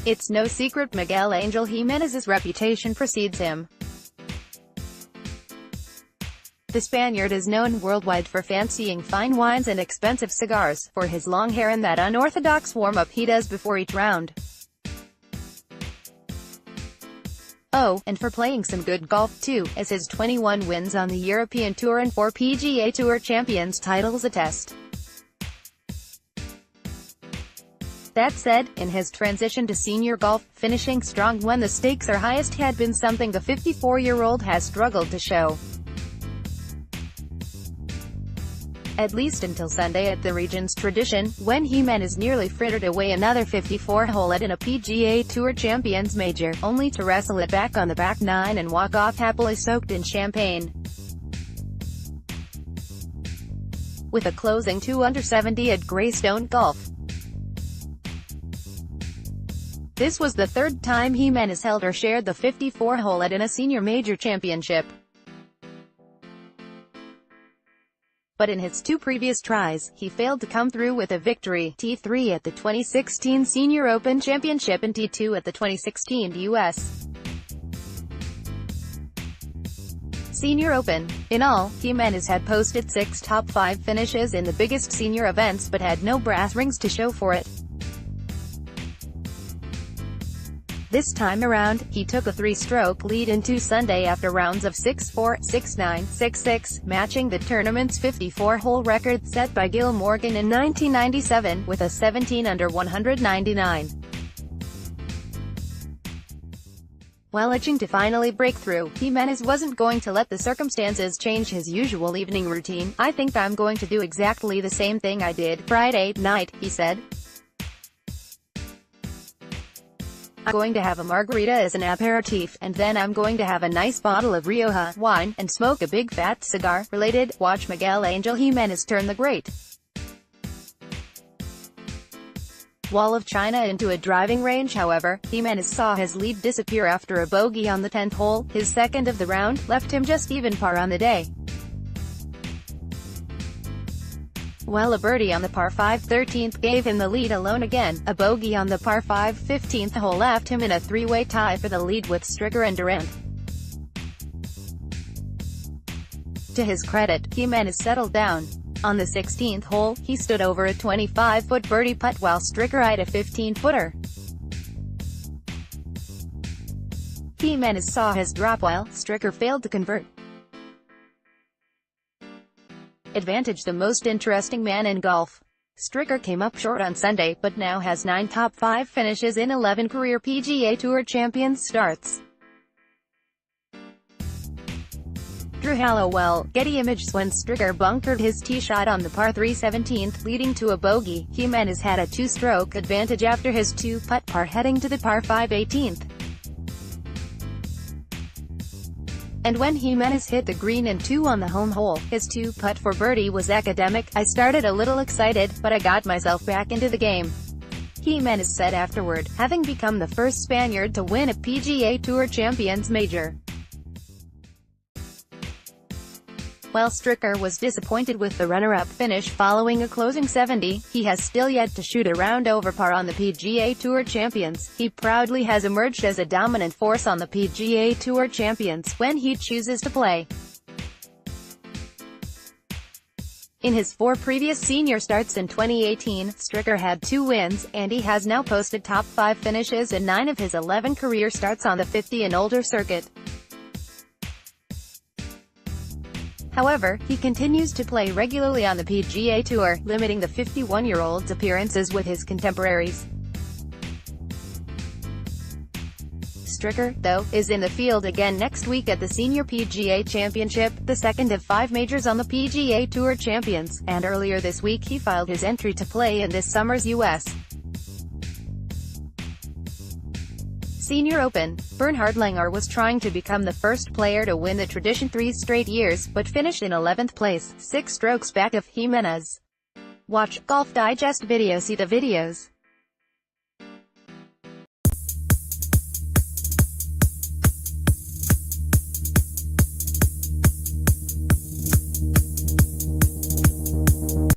It's no secret Miguel Angel Jimenez's reputation precedes him. The Spaniard is known worldwide for fancying fine wines and expensive cigars, for his long hair and that unorthodox warm-up he does before each round. Oh, and for playing some good golf too, as his 21 wins on the European Tour and 4 PGA Tour Champions titles attest. That said, in his transition to senior golf, finishing strong when the stakes are highest had been something the 54-year-old has struggled to show. At least until Sunday at the Regent's Tradition, when Jimenez nearly frittered away another 54-hole in a PGA Tour Champions major, only to wrestle it back on the back nine and walk off happily soaked in champagne. With a closing 2 under 70 at Greystone Golf. This was the third time Jimenez held or shared the 54-hole in a senior major championship. But in his 2 previous tries, he failed to come through with a victory, T3 at the 2016 Senior Open Championship and T2 at the 2016 U.S. Senior Open. In all, Jimenez had posted 6 top 5 finishes in the biggest senior events but had no brass rings to show for it. This time around, he took a 3-stroke lead into Sunday after rounds of 6-4, 6-9, 6-6, matching the tournament's 54-hole record set by Gil Morgan in 1997, with a 17 under 199. While itching to finally break through, Jimenez wasn't going to let the circumstances change his usual evening routine. "I think I'm going to do exactly the same thing I did Friday night," he said. "I'm going to have a margarita as an aperitif, and then I'm going to have a nice bottle of Rioja wine, and smoke a big fat cigar." Related, watch Miguel Angel Jimenez turn the Great Wall of China into a driving range. However, Jimenez saw his lead disappear after a bogey on the 10th hole, his second of the round, left him just even par on the day. While a birdie on the par 5 13th gave him the lead alone again, a bogey on the par 5 15th hole left him in a 3-way tie for the lead with Stricker and Durant. To his credit, Jimenez settled down. On the 16th hole, he stood over a 25-foot birdie putt while Stricker eyed a 15-footer. Jimenez saw his drop while Stricker failed to convert. Advantage: the most interesting man in golf. Stricker came up short on Sunday, but now has 9 top 5 finishes in 11 career PGA Tour Champions starts. Drew Hallowell, Getty Images. When Stricker bunkered his tee shot on the par 3 17th, leading to a bogey, Jimenez had a 2-stroke advantage after his 2-putt par heading to the par 5 18th. And when Jimenez hit the green in 2 on the home hole, his 2-putt for birdie was academic. "I started a little excited, but I got myself back into the game," Jimenez said afterward, having become the first Spaniard to win a PGA Tour Champions major. While Stricker was disappointed with the runner-up finish following a closing 70, he has still yet to shoot a round over par on the PGA Tour Champions. He proudly has emerged as a dominant force on the PGA Tour Champions, when he chooses to play. In his 4 previous senior starts in 2018, Stricker had 2 wins, and he has now posted top 5 finishes in 9 of his 11 career starts on the 50 and older circuit. However, he continues to play regularly on the PGA Tour, limiting the 51-year-old's appearances with his contemporaries. Stricker, though, is in the field again next week at the Senior PGA Championship, the second of 5 majors on the PGA Tour Champions, and earlier this week he filed his entry to play in this summer's U.S. Senior Open. Bernhard Langer was trying to become the first player to win the tradition 3 straight years, but finished in 11th place, 6 strokes back of Jimenez. Watch Golf Digest video. See the videos.